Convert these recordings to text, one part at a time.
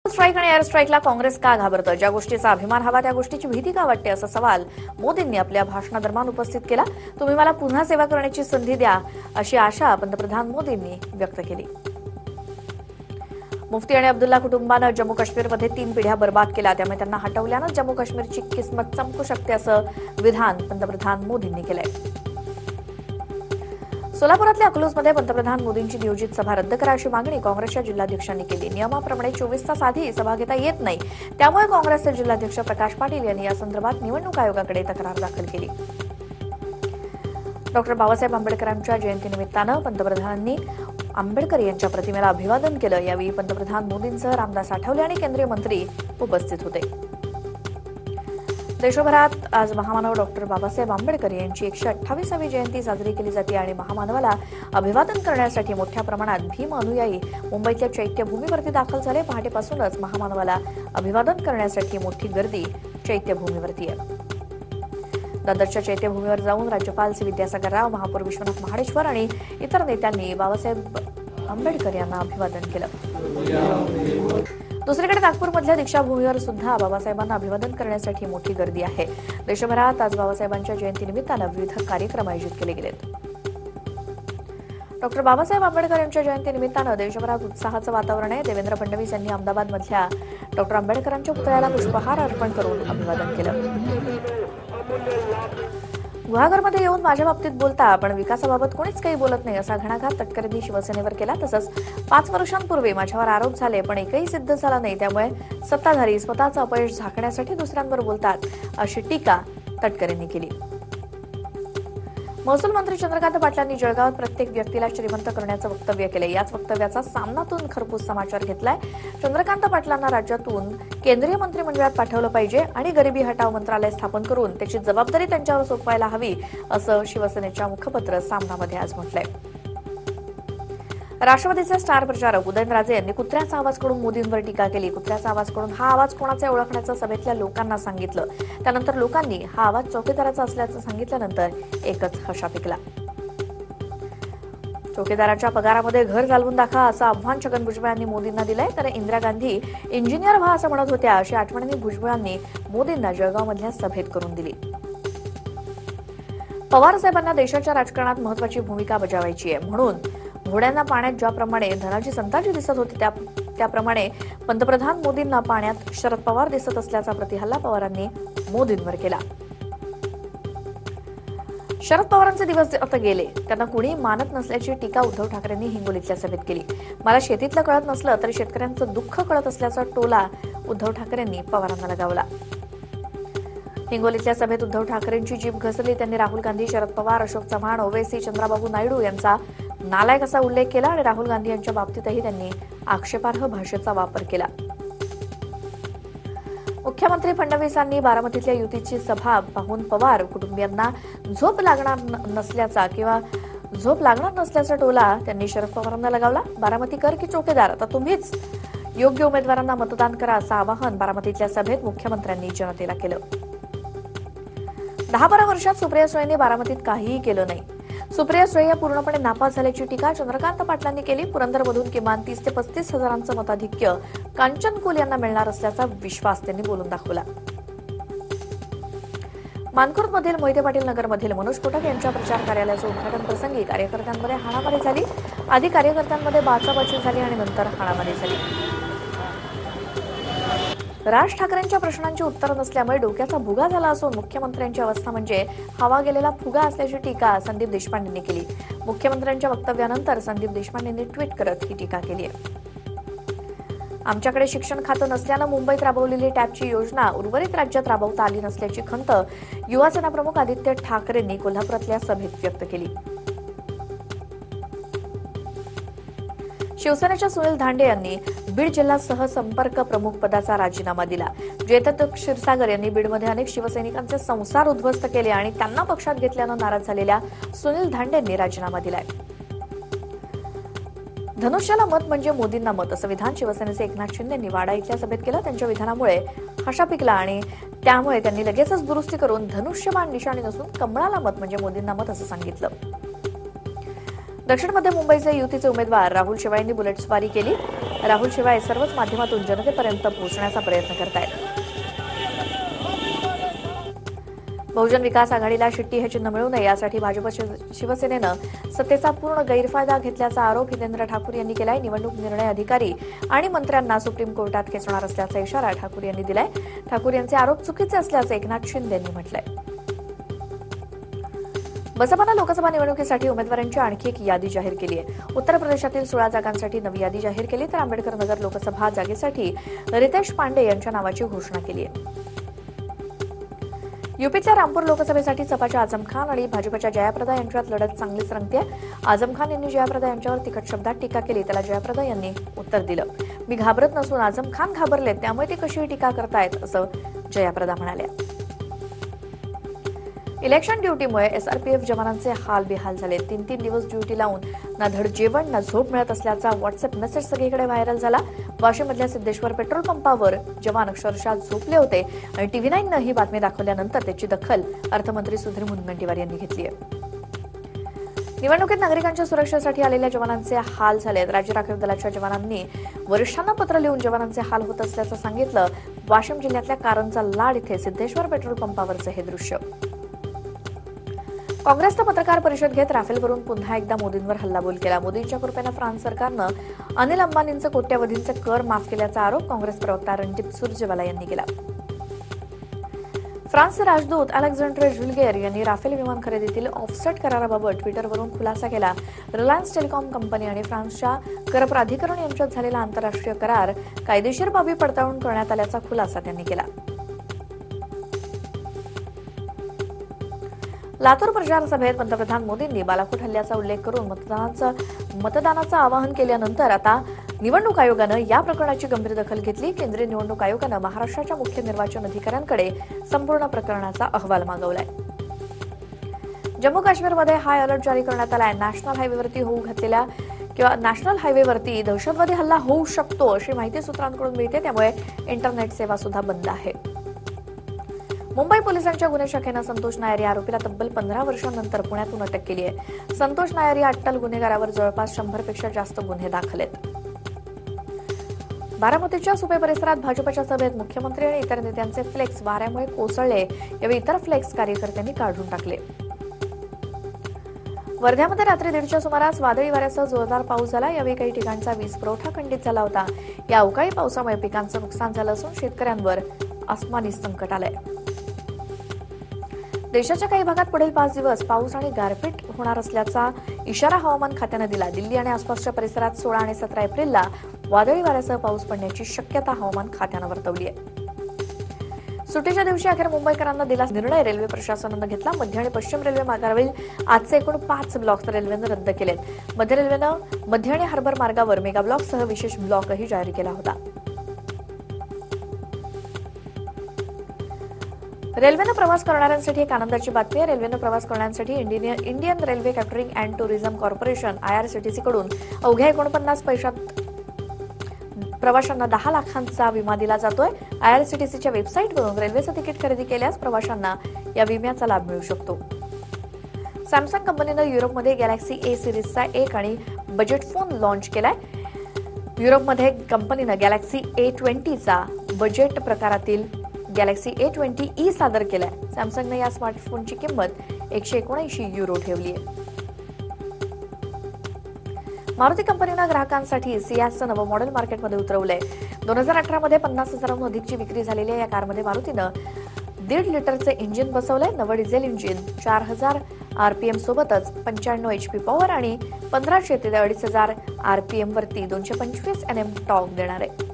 Strike आणि air स्ट्राईकला Congress का घाबरतं? ज्या गोष्टीचा अभिमान हवा त्या गोष्टीची भीती का वाटते, असा सवाल मोदींनी आपल्या भाषणादरम्यान उपस्थित केला. तुम्ही मला पुन्हा सेवा करण्याची संधी द्या, अशी आशा पंतप्रधान मोदींनी व्यक्त केली. मुफ्ती आणि अब्दुल्ला कुटुंबानं जम्मू काश्मीरमध्ये 3 पिढ्या बर्बाद केल्या, त्यामुळे त्यांना हटवल्यानं जम्मू काश्मीरची किस्मत चमकू शकते, असं विधान पंतप्रधान मोदींनी केलंय. सोलापुरातल्या अकलूजमध्ये पंतप्रधान मोदींची नियोजित सभा रद्द करा, अशी मागणी काँग्रेसच्या जिल्हाध्यक्षांनी केली. नियमाप्रमाणे 24 तास आधी सभा घेता येत नाही, त्यामुळे काँग्रेसचे जिल्हाध्यक्ष प्रकाश पाटील यांनी या संदर्भात निवडणूक आयोगाकडे तक्रार दाखल केली. डॉक्टर बाबासाहेब आंबेडकरांच्या जयंतीनिमित्तानं पंतप्रधानांनी आंबेडकर यांच्या प्रतिमेला अभिवादन केलं. यावेळी पंतप्रधान मोदींसह रामदास आठवले आणि केंद्रीय मंत्री उपस्थित होते. देशभरात आज महामानव डॉक्टर बाबासाहेब आंबेडकर यांची 128वी जयंती साजरी केली जाते आणि महामानवाला अभिवादन करण्यासाठी मोठ्या प्रमाणात भीम अनुयायी मुंबईतल्या चैत्यभूमीवरती दाखल झाले. पहाटेपासूनच महामानवाला अभिवादन करण्यासाठी मोठी गर्दी चैत्यभूमीवरती आहे. दादरच्या चैत्यभूमीवर जाऊन राज्यपाल सी विद्यासागर राव, महापौर विश्वनाथ महाडेश्वर आणि इतर नेत्यांनी बाबासाहेब आंबेडकर यांना अभिवादन केलं. दुसरीकडे नागपूरमधल्या दीक्षाभूमीवर सुद्धा बाबासाहेबांना अभिवादन करण्यासाठी मोठी गर्दी आहे. देशभरात आज बाबासाहेबांच्या जयंतीनिमित्तानं विविध कार्यक्रम आयोजित केले गेलेत. डॉक्टर बाबासाहेब आंबेडकर यांच्या जयंतीनिमित्तानं देशभरात उत्साहाचं वातावरण आहे. देवेंद्र फडणवीस यांनी अहमदाबादमधल्या डॉक्टर आंबेडकरांच्या पुतळ्याला पुष्पहार अर्पण करून अभिवादन केलं. गुहागरमध्ये येऊन माझ्या बाबतीत बोलता, पण विकासाबाबत कोणीच काही बोलत नाही, असा घणाघात तटकरेंनी शिवसेनेवर केला. तसंच 5 वर्षांपूर्वी माझ्यावर आरोप झाले, पण एकही सिद्ध झाला नाही, त्यामुळे सत्ताधारी स्वतःचं अपयश झाकण्यासाठी दुसऱ्यांवर बोलतात, अशी टीका तटकरेंनी केली. महसूल मंत्री चंद्रकांत पाटलांनी जळगावात प्रत्येक व्यक्तीला श्रीमंत करण्याचं वक्तव्य केलंय. याच वक्तव्याचा सामनातून खरपूस समाचार घेतलाय. चंद्रकांत पाटलांना राज्यातून केंद्रीय मंत्रिमंडळात पाठवलं पाहिजे आणि गरिबी हटाव मंत्रालय स्थापन करून त्याची जबाबदारी त्यांच्यावर सोपवायला हवी, असं शिवसेनेच्या मुखपत्र सामनामध्ये आज म्हटलंय. राष्ट्रवादीचे स्टार प्रचारक उदयनराजे यांनी कुत्र्याचा आवाज करून मोदींवर टीका केली. कुत्र्याचा आवाज करून हा आवाज कोणाचा ओळखण्याचं सभेतल्या लोकांना सांगितलं. त्यानंतर लोकांनी हा आवाज चौकीदाराचा असल्याचं सांगितल्यानंतर एकच हशा पिकला. चौकीदाराच्या पगारामध्ये घर चालवून दाखवा, असं आव्हान छगन भुजबळ यांनी मोदींना दिलंय. तर इंदिरा गांधी इंजिनियर व्हा असं म्हणत होत्या, अशी आठवणी भुजबळांनी मोदींना जळगावमधल्या सभेत करून दिली. पवार साहेबांना देशाच्या राजकारणात महत्वाची भूमिका बजावायची आहे, म्हणून घोड्यांना पाण्यात ज्याप्रमाणे धनाजी संताजी दिसत होते त्याप्रमाणे पंतप्रधान मोदींना पाण्यात शरद पवार दिसत असल्याचा प्रतिहल्ला पवारांनी मोदींवर केला. शरद पवारांचे दिवस आता गेले, त्यांना कुणी मानत नसल्याची टीका उद्धव ठाकरेंनी हिंगोलीतल्या सभेत केली. मला शेतीतलं कळत नसलं तरी शेतकऱ्यांचं दुःख कळत असल्याचा टोला उद्धव ठाकरेंनी पवारांना लगावला. हिंगोलीतल्या सभेत उद्धव ठाकरेंची जीभ घसरली. त्यांनी राहुल गांधी, शरद पवार, अशोक चव्हाण, ओवैसी, चंद्राबाबू नायडू यांचा नालायक असा उल्लेख केला आणि राहुल गांधी यांच्या बाबतीतही त्यांनी आक्षेपार्ह भाषेचा वापर केला. मुख्यमंत्री फडणवीसांनी बारामतीतल्या युतीची सभा पाहून पवार कुटुंबियांना झोप लागणार नसल्याचा टोला त्यांनी शरद पवारांना लगावला. बारामतीकर की चौकीदार, आता तुम्हीच योग्य उमेदवारांना मतदान करा, असं आवाहन बारामतीतल्या सभेत मुख्यमंत्र्यांनी जनतेला केलं. 10-12 वर्षात सुप्रिया सुळेंनी बारामतीत काहीही केलं नाही. सुप्रिया सुळे या पूर्णपणे नापास झाल्याची टीका चंद्रकांत पाटलांनी केली. पुरंदरमधून किमान 30 ते 35 हजारांचं मताधिक्य कांचन कुल यांना मिळणार असल्याचा विश्वास त्यांनी बोलून दाखवला. मानखुर्दमधील मोहिते पाटील नगरमधील मनोज कोटक यांच्या प्रचार कार्यालयाचं उद्घाटन प्रसंगी कार्यकर्त्यांमध्ये हाणामारी झाली. आधी कार्यकर्त्यांमध्ये बाचाबाची झाली आणि नंतर हाणामारी झाली. राज ठाकरेंच्या प्रश्नांची उत्तर नसल्यामुळे डोक्याचा भुगा झाला असून मुख्यमंत्र्यांची अवस्था म्हणजे हवा गेलेला फुगा असल्याची टीका संदीप देशपांडेंनी केली. मुख्यमंत्र्यांच्या वक्तव्यानंतर संदीप देशपांडेंनी ट्विट करत ही टीका केली आहे. आमच्याकडे शिक्षण खातं नसल्यानं मुंबईत राबवलेली टॅबची योजना उर्वरित राज्यात राबवता आली नसल्याची खंत युवासेना प्रमुख आदित्य ठाकरेंनी कोल्हापुरातल्या सभेत व्यक्त केली. शिवसेनेच्या सुनील धांडे यांनी बीड जिल्हा सहसंपर्क प्रमुख पदाचा राजीनामा दिला. जयदत्त क्षीरसागर यांनी बीडमध्ये अनेक शिवसैनिकांचे संसार उद्ध्वस्त केले आणि त्यांना पक्षात घेतल्यानं नाराज झालेल्या सुनील धांडेंनी राजीनामा दिलाय. धनुष्याला मत म्हणजे मोदींना मत, असं विधान शिवसेनेचे एकनाथ शिंदेंनी वाडा इथल्या सभेत केलं. त्यांच्या विधानामुळे हशा पिकला आणि त्यामुळे त्यांनी लगेचच दुरुस्ती करून धनुष्यबाण निशाणी नसून कमळाला मत म्हणजे मोदींना मत असं सांगितलं. दक्षिण मध्य मुंबईचे युतीचे उमेदवार राहुल शेवाळेंनी बुलेट स्वारी केली. राहुल शिवाय सर्वच माध्यमातून जनतेपर्यंत पोहोचण्याचा प्रयत्न करतायत. बहुजन विकास आघाडीला शिट्टी हे चिन्ह मिळू नये यासाठी भाजप शिवसेनेनं सत्तेचा पूर्ण गैरफायदा घेतल्याचा आरोप हितेंद्र ठाकूर यांनी केलाय. निवडणूक निर्णय अधिकारी आणि मंत्र्यांना सुप्रीम कोर्टात खेचणार असल्याचा इशारा ठाकूर यांनी दिलाय. ठाकूर यांचे आरोप चुकीचे असल्याचं एकनाथ शिंदे यांनी म्हटलंय. बसपानं लोकसभा निवडणुकीसाठी उमेदवारांची आणखी एक यादी जाहीर केली आहे. उत्तर प्रदेशातील 16 जागांसाठी नवी यादी जाहीर केली तर आंबेडकर नगर लोकसभा जागेसाठी रितेश पांडे यांच्या नावाची घोषणा केली आहे. यूपीच्या रामपूर लोकसभेसाठी सपाच्या आझम खान आणि भाजपच्या जयाप्रदा यांच्यात लढत चांगलीच रंगतेय. आझम खान यांनी जयाप्रदा यांच्यावर तिखट शब्दात टीका केली. त्याला जयाप्रदा यांनी उत्तर दिलं, मी घाबरत नसून आझम खान घाबरलेत, त्यामुळे ते कशी टीका करतायत असं जयाप्रदा म्हणाल्या. इलेक्शन ड्युटीमुळे एसआरपीएफ जवानांचे हाल बेहाल झाले. 3-3 दिवस ड्युटी लावून ना धड जेवण ना झोप मिळत असल्याचा व्हॉट्सअप मेसेज सगळीकडे व्हायरल झाला. वाशिममधल्या सिद्धेश्वर पेट्रोल पंपावर जवान अक्षरशः झोपले होते आणि TV9नं ही बातमी दाखवल्यानंतर त्याची दखल अर्थमंत्री सुधीर मुनगंटीवार यांनी घेतली आहे. निवडणुकीत नागरिकांच्या सुरक्षेसाठी आलेल्या जवानांचे हाल झालेत. राज्य राखीव दलाच्या जवानांनी वरिष्ठांना पत्र लिहून जवानांचे हाल होत असल्याचं सांगितलं. वाशिम जिल्ह्यातल्या कारंजा लाड इथे सिद्धेश्वर पेट्रोल पंपावरचं हे दृश्य. काँग्रेसनं पत्रकार परिषद घेत राफेलवरून पुन्हा एकदा मोदींवर हल्लाबोल केला. मोदींच्या कृपेनं फ्रान्स सरकारनं अनिल अंबानींचे कोट्यवधींचे कर माफ केल्याचा आरोप काँग्रेस प्रवक्ता रणदीप सुरजेवाला यांनी केला. फ्रान्सचे राजदूत अलेक्झांड्रे झुल्गेर यांनी राफेल विमान खरेदीतील ऑफसेट कराराबाबत ट्विटरवरून खुलासा केला. रिलायन्स टेलिकॉम कंपनी आणि फ्रान्सच्या कर प्राधिकरण यांच्यात झालेला आंतरराष्ट्रीय करार कायदेशीर बाबी पडताळून करण्यात आल्याचा खुलासा त्यांनी केला. लातूर प्रचार सभेत पंतप्रधान मोदींनी बालाकोट हल्ल्याचा उल्लेख करून मतदानाचं आवाहन केल्यानंतर आता निवडणूक आयोगानं या प्रकरणाची गंभीर दखल घेतली. केंद्रीय निवडणूक आयोगानं महाराष्ट्राच्या मुख्य निर्वाचन अधिकाऱ्यांकडे संपूर्ण प्रकरणाचा अहवाल मागवलाय. जम्मू काश्मीरमध्ये हाय अलर्ट जारी करण्यात आलाय. नॅशनल हायवेवरती होऊ घातलेल्या किंवा नॅशनल हायवेवरती दहशतवादी हल्ला होऊ शकतो अशी माहिती सूत्रांकडून मिळते, त्यामुळे इंटरनेट सेवा सुद्धा बंद आहे. मुंबई पोलिसांच्या गुन्हे शाखेनं संतोष नायर या आरोपीला तब्बल 15 वर्षांनंतर पुण्यातून अटक केली आहे. संतोष नायर या अट्टल गुन्हेगारावर जवळपास 100 पेक्षा जास्त गुन्हे दाखल आहेत. बारामतीच्या सुपे परिसरात भाजपच्या सभेत मुख्यमंत्री आणि इतर नेत्यांचे फ्लेक्स वाऱ्यामुळे कोसळले. यावेळी इतर फ्लेक्स कार्यकर्त्यांनी काढून टाकले. वर्ध्यामध्ये रात्री 1:30च्या सुमारास वादळी वाऱ्यासह जोरदार पाऊस झाला. यावेळी काही ठिकाणचा वीज पुरवठा खंडित झाला होता. या अवकाळी पावसामुळे पिकांचं नुकसान झालं असून शेतकऱ्यांवर आसमानी संकट आलंय. देशाच्या काही भागात पुढील 5 दिवस पाऊस आणि गारपीट होणार असल्याचा इशारा हवामान खात्यानं दिला. दिल्ली आणि आसपासच्या परिसरात 16 आणि 17 एप्रिलला वादळी वाऱ्यासह पाऊस पडण्याची शक्यता हवामान खात्यानं वर्तवली आहे. सुट्टीच्या दिवशी अखेर मुंबईकरांना दिलासा निर्णय रेल्वे प्रशासनानं घेतला. मध्य आणि पश्चिम रेल्वे मार्गावरील आजचे एकूण 5 ब्लॉक्स रेल्वेनं रद्द केलेत. मध्य रेल्वेनं मध्य आणि हार्बर मार्गावर मेगा ब्लॉकसह विशेष ब्लॉकही जारी केला होता. रेल्वेनं प्रवास करणाऱ्यांसाठी एक आनंदाची बातमी आहे. रेल्वेनं प्रवास करण्यासाठी Indian railway catering and tourism corporation IRCTC कडून अवघ्या 49 पैशात प्रवाशांना 10 लाखांचा विमा दिला जातोय. IRCTCच्या वेबसाईटवरून रेल्वेचं तिकीट खरेदी केल्यास प्रवाशांना या विम्याचा लाभ मिळू शकतो. सॅमसंग कंपनीनं युरोपमध्ये गॅलेक्सी A सिरीजचा एक आणि बजेट फोन लॉन्च केलाय. युरोपमध्ये कंपनीनं गॅलेक्सी A20चा बजेट प्रकारातील गॅलेक्सी A20e सादर केलाय. सॅमसंगने या स्मार्टफोनची किंमत €179 ठेवली आहे. मारुती कंपनीनं ग्राहकांसाठी सियाजचं नवं मॉडेल मार्केटमध्ये उतरवलंय. 2018 मध्ये 50,000हून अधिकची विक्री झालेल्या या कारमध्ये मारुतीनं 1.5 लिटरचे इंजिन बसवलंय. नवं डिझेल इंजिन 4000 RPM सोबतच 95 HP पॉवर आणि 1500 ते 2500 RPM वरती 225 Nm टॉर्क देणार आहे.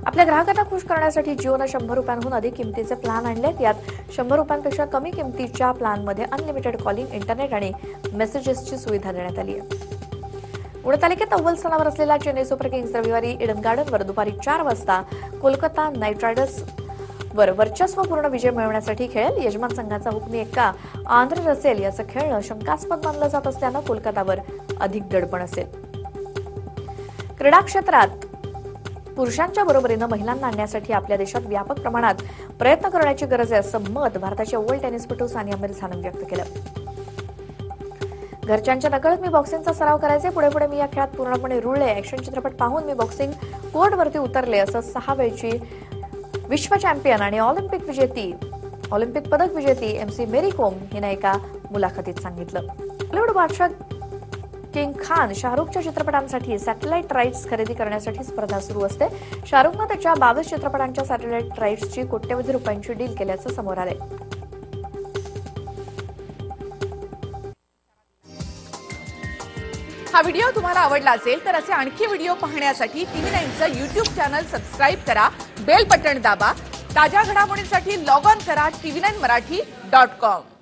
आपल्या ग्राहकांना खुश करण्यासाठी जिओनं ₹100हून अधिक किमतीचे प्लॅन आणलेत. यात ₹100पेक्षा कमी किमतीच्या प्लॅनमध्ये अनलिमिटेड कॉलिंग, इंटरनेट आणि मेसेजेसची सुविधा देण्यात आली आहे. पुणे तालुक्यात अव्वल स्थानावर असलेला चेन्नई सुपर किंग्स रविवारी इडन गार्डनवर दुपारी 4 वाजता कोलकाता नाईट रायडर्सवर वर्चस्वपूर्ण विजय मिळवण्यासाठी खेळेल. यजमान संघाचा हुकमी एक्का आंध्र रसेल याचं खेळणं शंकास्पद मानलं जात असल्यानं कोलकातावर अधिक दडपण असेल. क्रीडा क्षेत्रात पुरुषांच्या बरोबरीनं महिलांना आणण्यासाठी आपल्या देशात व्यापक प्रमाणात प्रयत्न करण्याची गरज आहे असं मत भारताच्या अव्वल टेनिसपटू सानिया मिर्झानं व्यक्त केलं. घरच्यांच्या नकळत मी बॉक्सिंगचा सराव करायचे. पुढे पुढे मी या खेळात पूर्णपणे रुळले. ॲक्शन चित्रपट पाहून मी बॉक्सिंग कोर्टवरती उतरले, असं 6 वेळची विश्व चॅम्पियन आणि ऑलिम्पिक पदक विजेती MC मेरी कोम हिने एका मुलाखतीत सांगितलं. बॉलिवूड बादशाह किंग खान शाहरुखच्या चित्रपटांसाठी सॅटेलाइट राईट्स खरेदी करण्यासाठी स्पर्धा सुरू असते. शाहरुखनं त्याच्या 22 चित्रपटांच्या सॅटेलाइट राईट्सची कोट्यवधी रुपयांची डील केल्याचं समोर आलंय. हा व्हिडिओ तुम्हाला आवडला असेल तर असे आणखी व्हिडिओ पाहण्यासाठी TV9चं YouTube चॅनल सबस्क्राईब करा, बेल बटन दाबा. ताज्या घडामोडींसाठी लॉग ऑन करा tv9marathi.com.